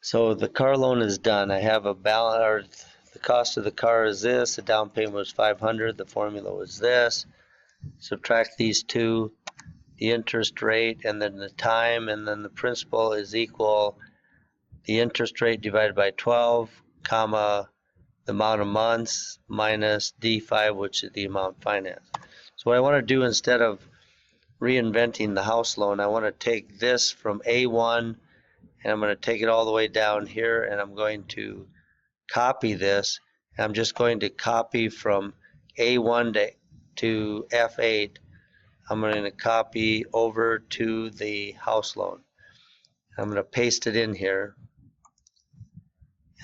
So the car loan is done. I have a balance, or the cost of the car is this, the down payment was 500, the formula was this. Subtract these two, the interest rate, and then the time, and then the principal is equal the interest rate divided by 12, comma, the amount of months minus D5, which is the amount financed. So what I want to do, instead of reinventing the house loan, I want to take this from A1 and I'm going to take it all the way down here, and I'm going to copy this. I'm just going to copy from A1 to F8. I'm going to copy over to the house loan. I'm going to paste it in here,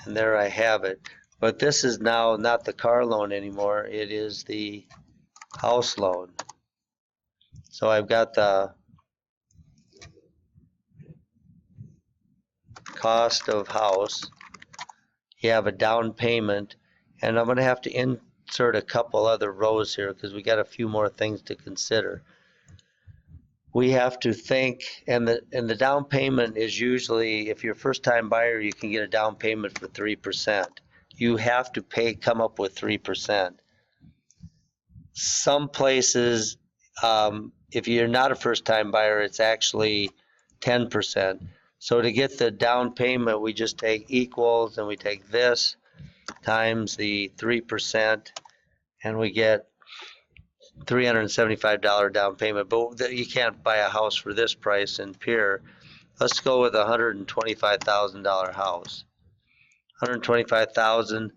and there I have it. But this is now not the car loan anymore, it is the house loan. So I've got the cost of house, you have a down payment, and I'm going to have to insert a couple other rows here because we got a few more things to consider. We have to think, and the down payment is usually, if you're a first-time buyer, you can get a down payment for 3%. You have to come up with 3%. Some places, if you're not a first-time buyer, it's actually 10%. So to get the down payment, we just take equals, and we take this times the 3%, and we get $375 down payment. But you can't buy a house for this price in Pierre. Let's go with a $125,000 house. $125,000,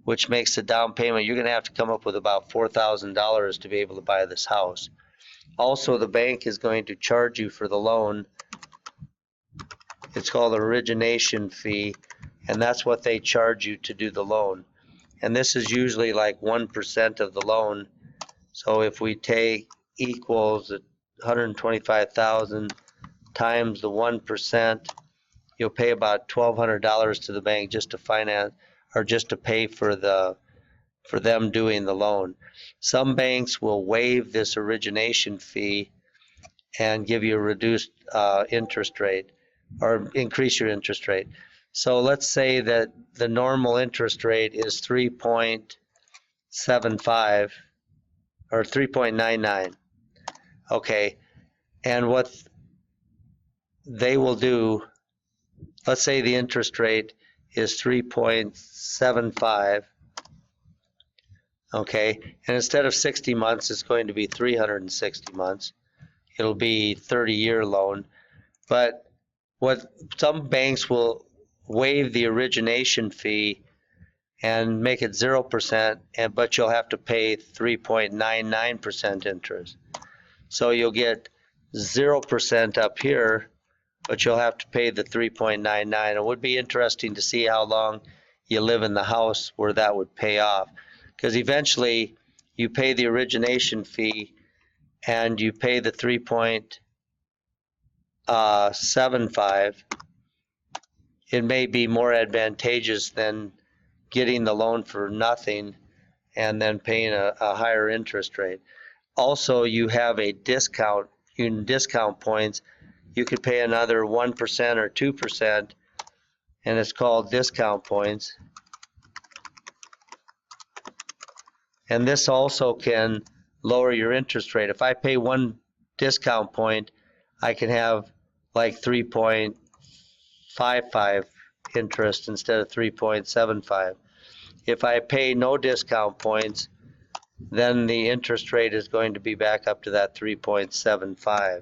which makes the down payment, you're going to have to come up with about $4,000 to be able to buy this house. Also, the bank is going to charge you for the loan. It's called an origination fee, and that's what they charge you to do the loan. And this is usually like 1% of the loan. So if we take equals 125,000 times the 1%, you'll pay about $1,200 to the bank just to finance, or just to pay for them doing the loan. Some banks will waive this origination fee and give you a reduced interest rate, or increase your interest rate. So let's say that the normal interest rate is 3.75 or 3.99. Okay, and what they will do, let's say the interest rate is 3.75. Okay, and instead of 60 months, it's going to be 360 months. It'll be 30-year loan. But what some banks will waive the origination fee and make it 0%, but you'll have to pay 3.99% interest. So you'll get 0% up here, but you'll have to pay the 3.99. It would be interesting to see how long you live in the house where that would pay off, because eventually you pay the origination fee and you pay the 3.75. It may be more advantageous than getting the loan for nothing and then paying a higher interest rate. Also, you have a discount. You can discount points. You could pay another 1% or 2%, and it's called discount points. And this also can lower your interest rate. If I pay 1 discount point, I can have like 3.55 interest instead of 3.75. If I pay no discount points, then the interest rate is going to be back up to that 3.75.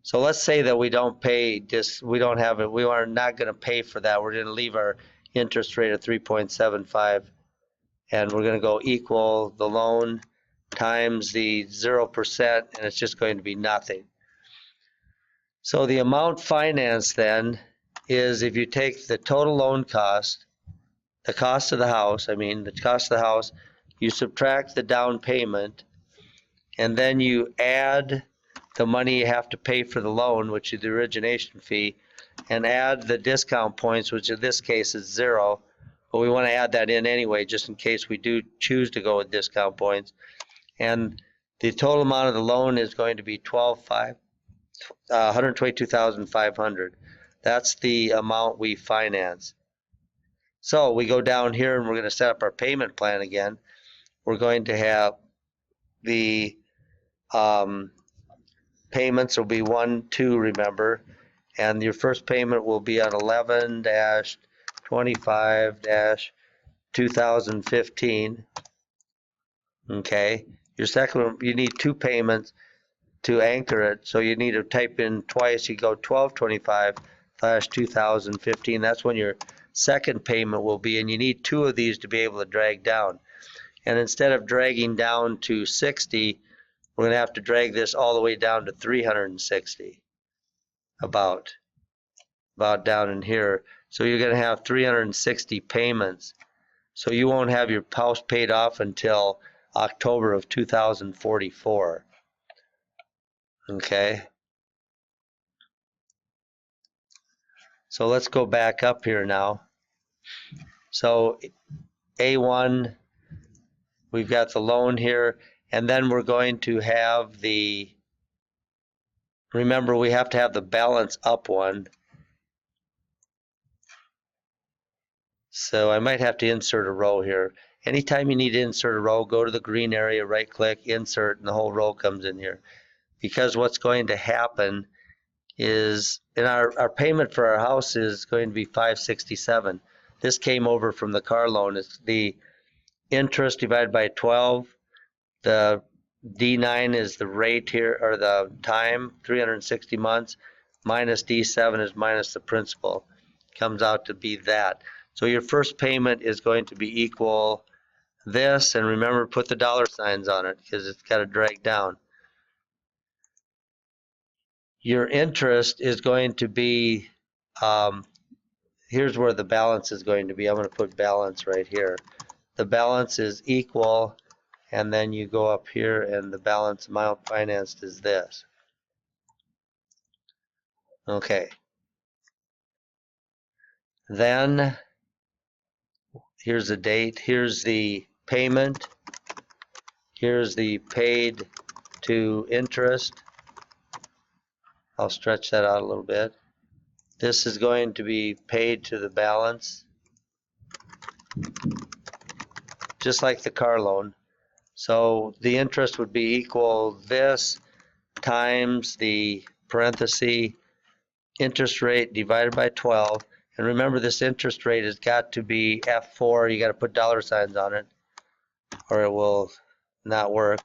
So let's say that we don't pay this, we are not going to pay for that. We're going to leave our interest rate at 3.75, and we're going to go equal the loan times the 0%, and it's just going to be nothing. So the amount financed then is, if you take the total loan cost, the cost of the house, you subtract the down payment, and then you add the money you have to pay for the loan, which is the origination fee, and add the discount points, which in this case is 0, but we want to add that in anyway, just in case we do choose to go with discount points. And the total amount of the loan is going to be $122,500. That's the amount we finance. So we go down here and we're going to set up our payment plan again. We're going to have the payments will be 1, 2, remember, and your first payment will be on 11-25-2015. Okay, your second one, you need 2 payments to anchor it, so you need to type in twice. You go 12-25-2015. That's when your second payment will be, and you need 2 of these to be able to drag down. And instead of dragging down to 60, we're going to have to drag this all the way down to 360, about down in here. So you're going to have 360 payments. So you won't have your house paid off until October of 2044. Okay. So let's go back up here now. So A1, we've got the loan here, and then we're going to have the, remember we have to have the balance up one. So I might have to insert a row here. Anytime you need to insert a row, go to the green area, right click, insert, and the whole row comes in here. Because what's going to happen is, and our payment for our house is going to be $567. This came over from the car loan. It's the interest divided by 12. The D9 is the rate here, or the time, 360 months, minus D7 is minus the principal. Comes out to be that. So your first payment is going to be equal this, and remember, put the dollar signs on it because it's got to drag down. Your interest is going to be, here's where the balance is going to be. I'm going to put balance right here. The balance is equal, and then you go up here, and the balance amount financed is this. Okay. Then, here's the date. Here's the payment. Here's the paid to interest. I'll stretch that out a little bit. This is going to be paid to the balance, just like the car loan. So the interest would be equal this times the parenthesis interest rate divided by 12. And remember, this interest rate has got to be F4. You got to put dollar signs on it, or it will not work.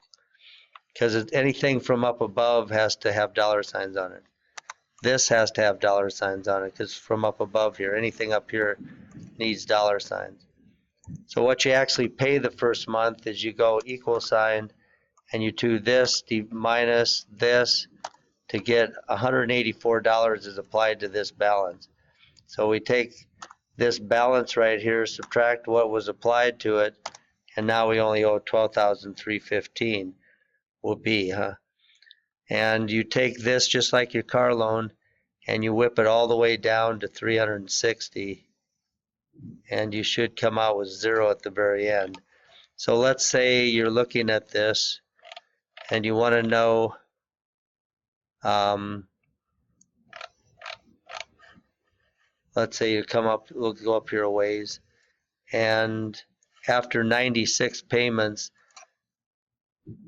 Because anything from up above has to have dollar signs on it. This has to have dollar signs on it because from up above here, anything up here needs dollar signs. So what you actually pay the first month is you go equal sign and you do this minus this to get $184 is applied to this balance. So we take this balance right here, subtract what was applied to it, and now we only owe $12,315 will be, huh? And you take this just like your car loan and you whip it all the way down to 360, and you should come out with 0 at the very end. So let's say you're looking at this and you want to know let's say you come up, we'll go up here a ways, and after 96 payments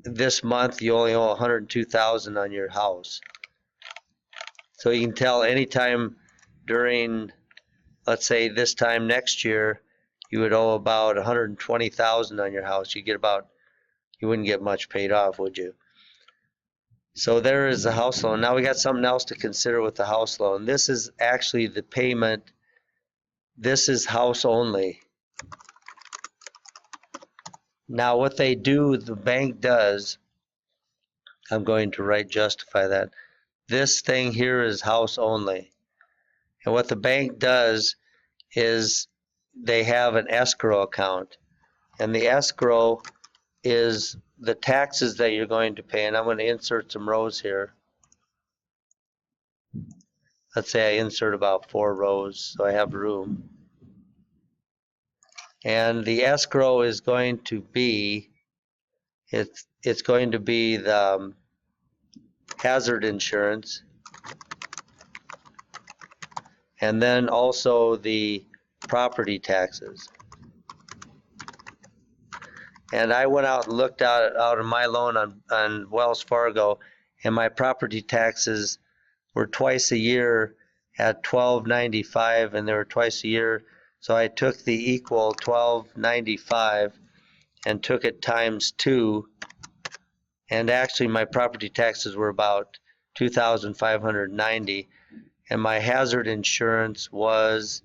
this month you only owe $102,000 on your house. So you can tell anytime during, let's say this time next year, you would owe about $120,000 on your house. You wouldn't get much paid off, would you? So there is the house loan. Now we got something else to consider with the house loan. This is actually the payment. This is house only. Now what they do, the bank does, I'm going to justify that. This thing here is house only. And what the bank does is they have an escrow account. And the escrow is the taxes that you're going to pay. And I'm going to insert some rows here. Let's say I insert about 4 rows so I have room. And the escrow is going to be, it's going to be the hazard insurance. and then also the property taxes. And I went out and looked out of my loan on Wells Fargo, and my property taxes were twice a year at $12.95, and they were twice a year. So I took the equal $12.95 and took it times 2, and actually my property taxes were about $2,590, and my hazard insurance was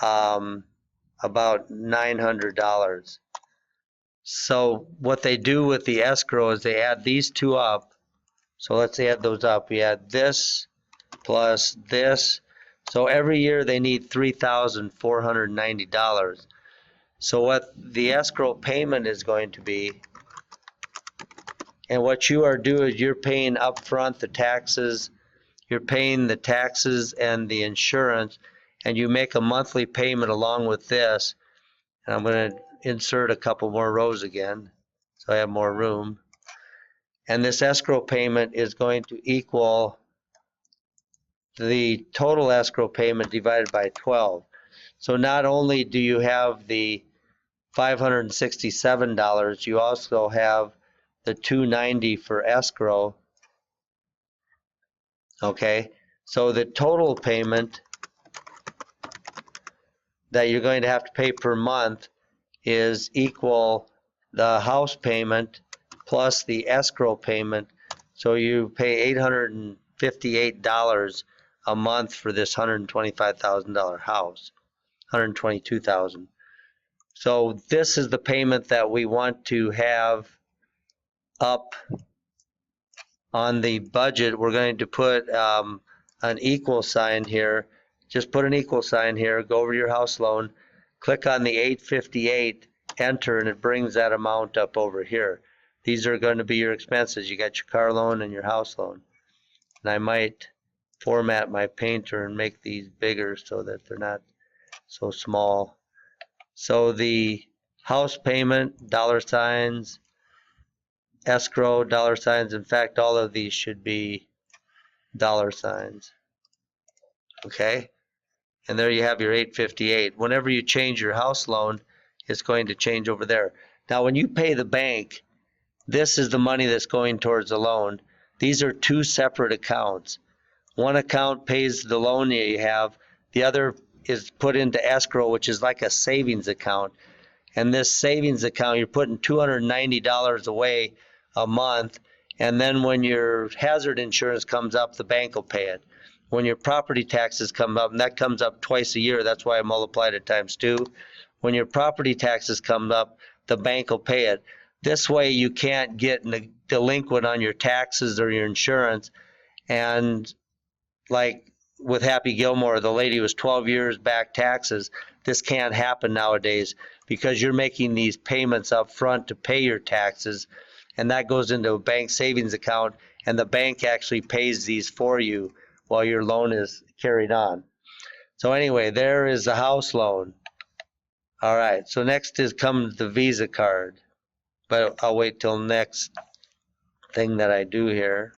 about $900. So what they do with the escrow is they add these two up. So let's add those up. We add this plus this. So every year they need $3,490. So what the escrow payment is going to be, and what you are doing is you're paying upfront the taxes, you're paying the taxes and the insurance, and you make a monthly payment along with this. And I'm going to insert a couple more rows again so I have more room. And this escrow payment is going to equal the total escrow payment divided by 12. So not only do you have the $567, you also have the $290 for escrow. Okay, so the total payment that you're going to have to pay per month is equal the house payment plus the escrow payment. So you pay $858 a month for this $125,000 house, $122,000. So this is the payment that we want to have up on the budget. We're going to put an equal sign here. Just put an equal sign here, go over to your house loan, click on the 858, enter, and it brings that amount up over here. These are going to be your expenses. You got your car loan and your house loan. And I might format my painter and make these bigger so that they're not so small. So the house payment, dollar signs, escrow, dollar signs. In fact, all of these should be dollar signs. Okay? And there you have your 858. Whenever you change your house loan, it's going to change over there. Now, when you pay the bank, this is the money that's going towards the loan. These are two separate accounts. One account pays the loan that you have. The other is put into escrow, which is like a savings account. And this savings account, you're putting $290 away a month. And then when your hazard insurance comes up, the bank will pay it. When your property taxes come up, and that comes up twice a year, that's why I multiplied it times 2. When your property taxes come up, the bank will pay it. This way you can't get delinquent on your taxes or your insurance. And like with Happy Gilmore, the lady was 12 years back taxes. This can't happen nowadays because you're making these payments up front to pay your taxes, and that goes into a bank savings account, and the bank actually pays these for you while your loan is carried on. So anyway, there is the house loan. All right, so next comes the Visa card, but I'll wait till next thing that I do here.